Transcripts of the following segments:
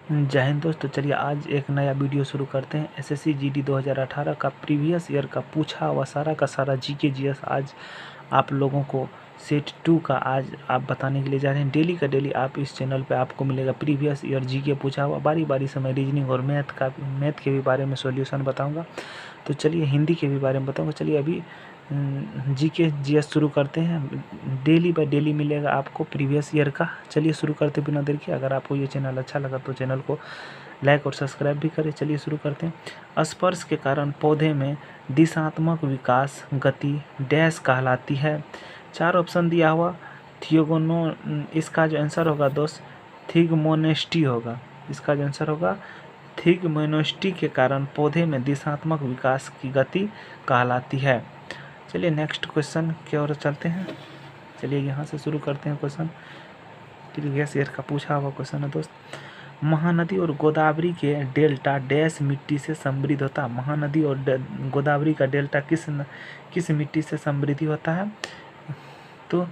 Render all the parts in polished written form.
जय हिंद दोस्तों, चलिए आज एक नया वीडियो शुरू करते हैं। एसएससी जीडी 2018 का प्रीवियस ईयर का पूछा हुआ सारा का सारा जीके जीएस आज आप लोगों को सेट 2 का आज आप बताने के लिए जा रहे हैं। डेली का डेली आप इस चैनल पे आपको मिलेगा प्रीवियस ईयर जीके पूछा हुआ, बारी बारी से मैं रीजनिंग और मैथ के भी बारे में सॉल्यूशन बताऊँगा। तो चलिए हिंदी के भी बारे में बताऊँगा। चलिए अभी जीके जीएस शुरू करते हैं। डेली बाय डेली मिलेगा आपको प्रीवियस ईयर का। चलिए शुरू करते बिना देर के। अगर आपको ये चैनल अच्छा लगा तो चैनल को लाइक और सब्सक्राइब भी करें। चलिए शुरू करते हैं। स्पर्श के कारण पौधे में दिशात्मक विकास गति डैश कहलाती है। 4 ऑप्शन दिया हुआ। थियोगोनो, इसका जो आंसर होगा दोस्त थिगमोनेस्टी होगा। इसका जो आंसर होगा थिगमोनेस्टी के कारण पौधे में दिशात्मक विकास की गति कहलाती है। चलिए नेक्स्ट क्वेश्चन की ओर चलते हैं। चलिए यहाँ से शुरू करते हैं क्वेश्चन। प्रीवियस ईयर का पूछा हुआ क्वेश्चन है दोस्त। महानदी और गोदावरी के डेल्टा डैश मिट्टी से समृद्ध होता है। महानदी और गोदावरी का डेल्टा किस मिट्टी से समृद्धि होता है? तो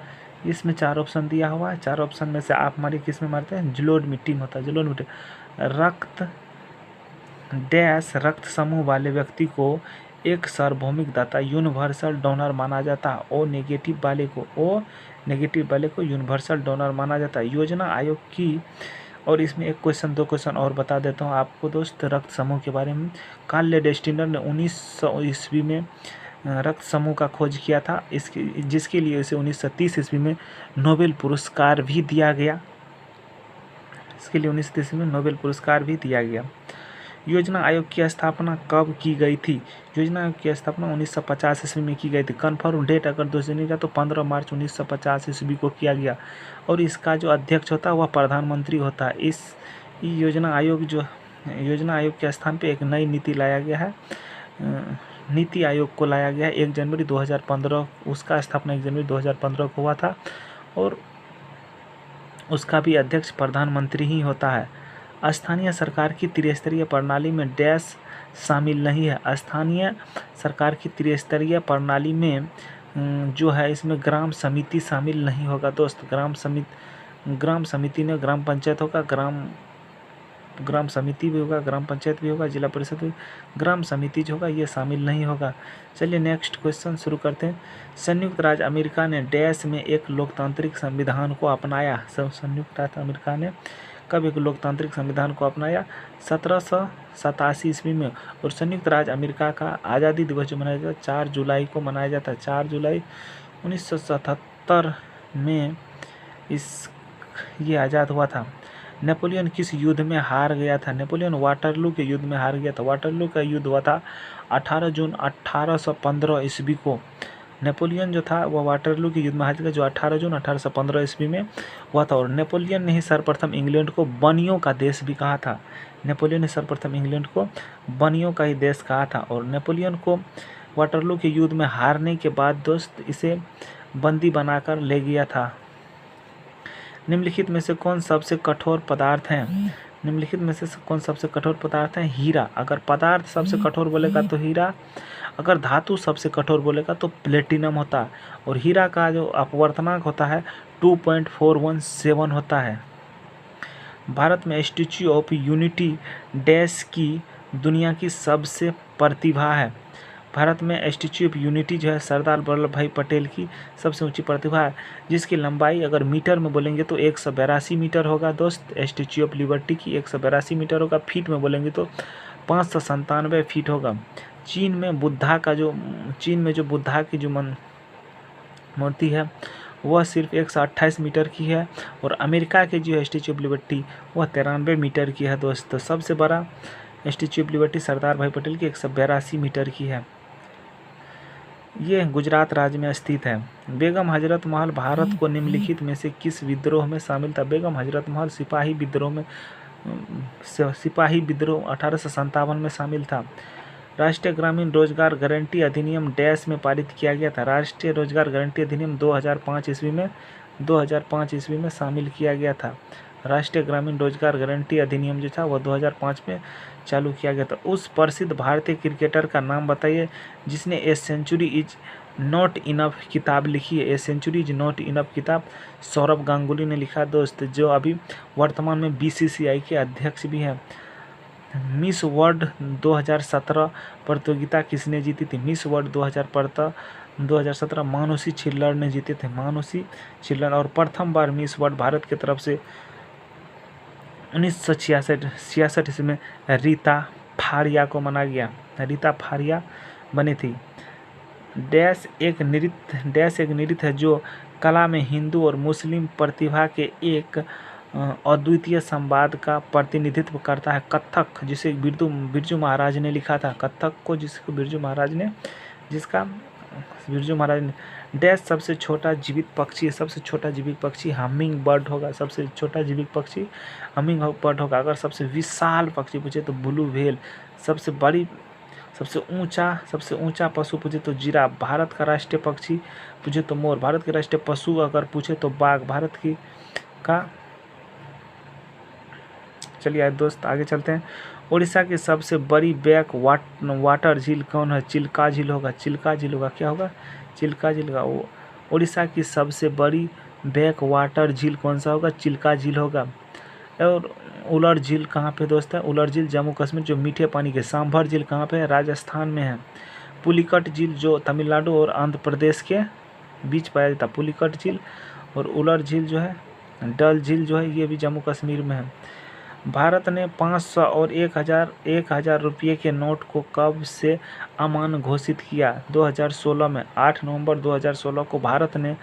इसमें 4 ऑप्शन दिया हुआ है। 4 ऑप्शन में से आप हमारी किस में मारते हैं? जलोढ़ मिट्टी में होता है। जलोढ़ मिट्टी। रक्त डैश रक्त समूह वाले व्यक्ति को एक सार्वभौमिक दाता यूनिवर्सल डोनर माना जाता है। ओ नेगेटिव वाले को यूनिवर्सल डोनर माना जाता है। योजना आयोग की, और इसमें एक क्वेश्चन 2 क्वेश्चन और बता देता हूँ आपको दोस्त रक्त समूह के बारे में। कार्ल लेडेस्टिनर ने 1900 ईस्वी में रक्त समूह का खोज किया था, जिसके लिए इसे 1930 ईस्वी में नोबेल पुरस्कार भी दिया गया। इसके लिए 1930 ईस्वी में नोबेल पुरस्कार भी दिया गया। योजना आयोग की स्थापना कब की गई थी? योजना आयोग की स्थापना 1950 ईस्वी में की गई थी। कन्फर्म डेट अगर दोस्तों का तो 15 मार्च 1950 ईस्वी को किया गया। और इसका जो अध्यक्ष होता है वह प्रधानमंत्री होता है। इस योजना आयोग के स्थान पे एक नई नीति लाया गया है। नीति आयोग को लाया गया है 1 जनवरी 2015। उसका स्थापना 1 जनवरी 2015 को हुआ था और उसका भी अध्यक्ष प्रधानमंत्री ही होता है। स्थानीय सरकार की त्रिस्तरीय प्रणाली में डैश शामिल नहीं है। स्थानीय सरकार की त्रिस्तरीय प्रणाली में जो है इसमें ग्राम समिति शामिल नहीं होगा दोस्त। ग्राम समिति में ग्राम पंचायत होगा, ग्राम समिति भी होगा, ग्राम पंचायत भी होगा, जिला परिषद भी। ग्राम समिति जो होगा ये शामिल नहीं होगा। चलिए नेक्स्ट क्वेश्चन शुरू करते हैं। संयुक्त राज्य अमेरिका ने डैश में एक लोकतांत्रिक संविधान को अपनाया। संयुक्त राज्य अमेरिका ने कब एक लोकतांत्रिक संविधान को अपनाया? 1787 ईस्वी में। और संयुक्त राज्य अमेरिका का आज़ादी दिवस जो मनाया जाता है 4 जुलाई को मनाया जाता है। 4 जुलाई 1977 में ये आज़ाद हुआ था। नेपोलियन किस युद्ध में हार गया था? नेपोलियन वाटरलू के युद्ध में हार गया था। वाटरलू का युद्ध हुआ था 18 जून 1815 ईस्वी को। नेपोलियन जो था वह वाटरलू के युद्ध में हार गया, जो 18 जून 1815 ईस्वी में हुआ था। और नेपोलियन ने ही सर्वप्रथम इंग्लैंड को बनियों का देश भी कहा था। नेपोलियन ने सर्वप्रथम इंग्लैंड को बनियों का ही देश कहा था। और नेपोलियन को वाटरलू के युद्ध में हारने के बाद दोस्त इसे बंदी बनाकर ले गया था। निम्नलिखित में से कौन सबसे कठोर पदार्थ है? निम्नलिखित में से कौन सबसे कठोर पदार्थ है? हीरा। अगर पदार्थ सबसे कठोर बोलेगा तो हीरा। अगर धातु सबसे कठोर बोलेगा तो प्लेटिनम होता है। और हीरा का जो अपवर्तनांक होता है 2.417 होता है। भारत में स्टैच्यू ऑफ यूनिटी डैश की दुनिया की सबसे प्रतिभा है। भारत में स्टैच्यू ऑफ यूनिटी जो है सरदार वल्लभ भाई पटेल की सबसे ऊंची प्रतिभा है, जिसकी लंबाई अगर मीटर में बोलेंगे तो 182 मीटर होगा दोस्त। स्टैच्यू ऑफ लिबर्टी की 182 मीटर होगा। फीट में बोलेंगे तो 597 फीट होगा। चीन में जो बुद्धा की जो मूर्ति है वह सिर्फ 128 मीटर की है। और अमेरिका के जो स्टैच्यू ऑफ लिबर्टी वह 93 मीटर की है दोस्त। तो सबसे बड़ा स्टैच्यू ऑफ लिबर्टी सरदार भाई पटेल की 182 मीटर की है। ये गुजरात राज्य में स्थित है। बेगम हजरत महल भारत को निम्नलिखित में से किस विद्रोह में शामिल था? बेगम हजरत महल सिपाही विद्रोह 1857 में शामिल था। राष्ट्रीय ग्रामीण रोजगार गारंटी अधिनियम डैश में पारित किया गया था। राष्ट्रीय रोजगार गारंटी अधिनियम 2005 ईस्वी में शामिल किया गया था। राष्ट्रीय ग्रामीण रोजगार गारंटी अधिनियम जो था वह 2005 में चालू किया गया था। उस प्रसिद्ध भारतीय क्रिकेटर का नाम बताइए जिसने ए सेंचुरी नॉट इनफ किताब लिखी है, a century is not enough किताब सौरभ गांगुली ने लिखा दोस्त, जो अभी वर्तमान में बीसीसीआई के अध्यक्ष भी हैं। मिस वर्ल्ड 2017 प्रतियोगिता किसने जीती थी? मिस वर्ल्ड 2017 मानुषी छिल्लर ने जीते थे, मानुषी छिल्लर। और प्रथम बार मिस वर्ल्ड भारत की तरफ से 1966 ईस्वी में रीता फारिया को माना गया, रीता फारिया बनी थी। डैश एक नृत्य है जो कला में हिंदू और मुस्लिम प्रतिभा के एक अद्वितीय संवाद का प्रतिनिधित्व करता है। कथक, जिसे बिरजू महाराज ने लिखा था, कथक को जिसको बिरजू महाराज ने डैश सबसे छोटा जीवित पक्षी है, सबसे छोटा जीवित पक्षी हमिंग बर्ड होगा, सबसे छोटा जीवित पक्षी हमिंग बर्ड होगा। अगर सबसे विशाल पक्षी पूछे तो ब्लू व्हेल, सबसे ऊंचा पशु पूछे तो जिराफ, भारत का राष्ट्रीय पक्षी पूछे तो मोर, भारत के राष्ट्रीय पशु अगर पूछे तो बाघ, भारत की का। चलिए दोस्त आगे चलते हैं। उड़ीसा की सबसे बड़ी बैक वाटर झील कौन है? चिल्का झील होगा, चिल्का झील होगा, क्या होगा? चिल्का झील होगा। उड़ीसा की सबसे बड़ी बैक वाटर झील कौन सा होगा? चिल्का झील होगा। और उलर झील कहाँ पे दोस्त है? उलर झील जम्मू कश्मीर, जो मीठे पानी के। सांभर झील कहाँ पे है? राजस्थान में है। पुलिकट झील जो तमिलनाडु और आंध्र प्रदेश के बीच पाया जाता है, पुलिकट झील। और उलर झील जो है, डल झील जो है, ये भी जम्मू कश्मीर में है। भारत ने 500 और 1000 रुपये के नोट को कब से अमान्य घोषित किया? 2016 में। 8 नवंबर 2016 को भारत ने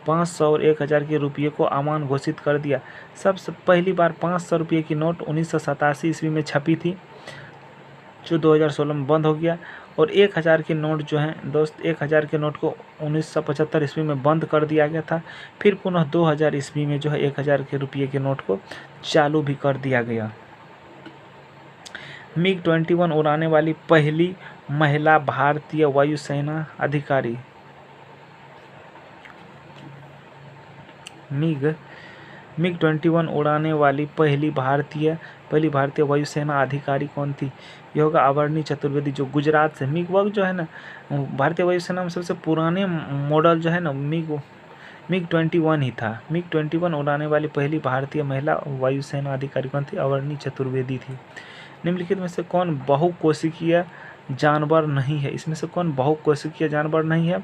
500 और 1000 के रुपये को अमान्य घोषित कर दिया। सबसे पहली बार 500 रुपये की नोट 1987 ईस्वी में छपी थी, जो 2016 में बंद हो गया। और 1000 के नोट जो हैं दोस्त, 1000 के नोट को 1975 ईस्वी में बंद कर दिया गया था। फिर पुनः 2000 ईस्वी में जो है 1000 के रुपये के नोट को चालू भी कर दिया गया। MiG-21 उड़ाने वाली पहली महिला भारतीय वायुसेना अधिकारी। MiG-21 उड़ाने वाली पहली भारतीय वायुसेना अधिकारी कौन थी? ये होगा अवर्णी चतुर्वेदी, जो गुजरात से। MiG जो है ना, भारतीय वायुसेना में सबसे पुराने मॉडल जो है ना, MiG-21 ही था। MiG-21 उड़ाने वाली पहली भारतीय महिला वायुसेना अधिकारी कौन थी? अवर्णी चतुर्वेदी थी। निम्नलिखित में से कौन बहुकोशिकीय जानवर नहीं है? इसमें से कौन बहुकोशिकीय जानवर नहीं है?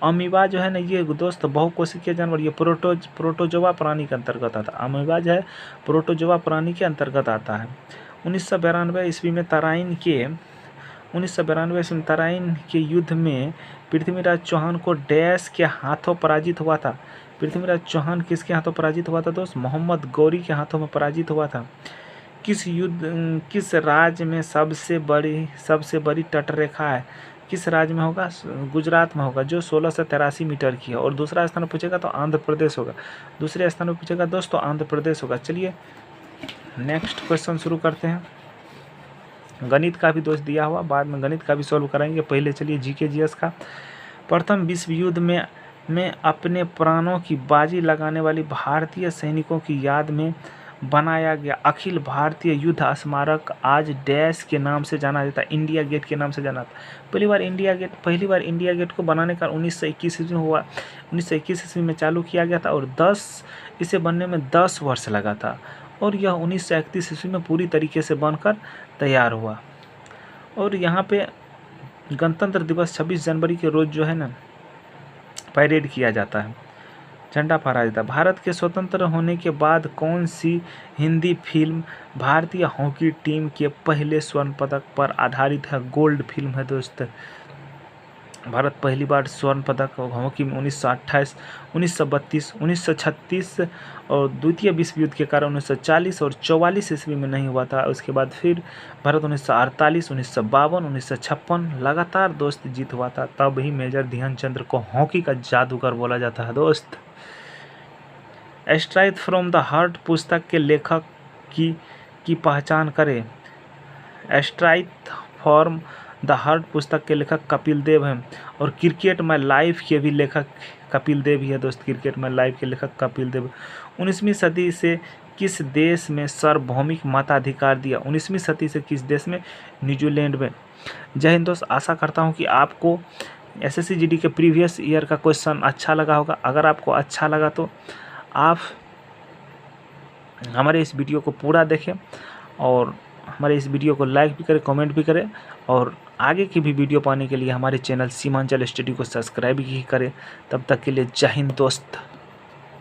अमीबा जो है ना, ये दोस्त बहुकोशिकीय जानवर, ये प्रोटोजोआ प्राणी के अंतर्गत आता है। अमीबा जो है प्रोटोजोआ प्राणी के अंतर्गत आता है। 1992 ईस्वी में तराइन के युद्ध में पृथ्वीराज चौहान को डैश के हाथों पराजित हुआ था। पृथ्वीराज चौहान किसके हाथों पराजित हुआ था दोस्त? मोहम्मद गौरी के हाथों में पराजित हुआ था। किस राज्य में सबसे बड़ी तटरेखा है? किस राज्य में होगा? गुजरात में होगा, जो 1683 मीटर की है। और दूसरा स्थान पूछेगा तो आंध्र प्रदेश होगा, दूसरे स्थान पर पूछेगा दोस्तों आंध्र प्रदेश होगा। चलिए नेक्स्ट क्वेश्चन शुरू करते हैं। गणित का भी दोस्त दिया हुआ, बाद में गणित का भी सॉल्व कराएंगे। पहले चलिए जीके जीएस का। प्रथम विश्व युद्ध में अपने प्राणों की बाजी लगाने वाली भारतीय सैनिकों की याद में बनाया गया अखिल भारतीय युद्ध स्मारक आज डैश के नाम से जाना जाता है? इंडिया गेट के नाम से जाना था। पहली बार इंडिया गेट को बनाने का 1921 ईस्वी में हुआ। 1921 ईस्वी में चालू किया गया था और इसे बनने में 10 वर्ष लगा था। और यह 1931 ईस्वी में पूरी तरीके से बनकर तैयार हुआ। और यहाँ पे गणतंत्र दिवस 26 जनवरी के रोज़ जो है ना, परेड किया जाता है, झंडा फहराया जाता है। भारत के स्वतंत्र होने के बाद कौन सी हिंदी फिल्म भारतीय हॉकी टीम के पहले स्वर्ण पदक पर आधारित है? गोल्ड फिल्म है दोस्त। भारत पहली बार स्वर्ण पदक हॉकी में 1928, 1932, 1936 और द्वितीय विश्व युद्ध के कारण 1940 और 44 ईस्वी में नहीं हुआ था। उसके बाद फिर भारत 1948, 1952, 1956 लगातार दोस्त जीत हुआ था। तब ही मेजर ध्यानचंद्र को हॉकी का जादूगर बोला जाता है दोस्त। स्ट्राइक फ्रॉम द हार्ट पुस्तक के लेखक की पहचान करें। स्ट्राइक फ्रॉम द हार्ट पुस्तक के लेखक कपिल देव हैं। और क्रिकेट में लाइव के भी लेखक कपिल देव ही है दोस्त। क्रिकेट में लाइव के लेखक कपिल देव। 19वीं सदी से किस देश में सार्वभौमिक मताधिकार दिया? 19वीं सदी से किस देश में? न्यूजीलैंड में। जय हिंद दोस्त, आशा करता हूँ कि आपको एसएससी जीडी के प्रीवियस ईयर का क्वेश्चन अच्छा लगा होगा। अगर आपको अच्छा लगा तो आप हमारे इस वीडियो को पूरा देखें और हमारे इस वीडियो को लाइक भी करें, कमेंट भी करें और आगे की भी वीडियो पाने के लिए हमारे चैनल सीमांचल स्टडी को सब्सक्राइब भी करें। तब तक के लिए जय हिंद दोस्त।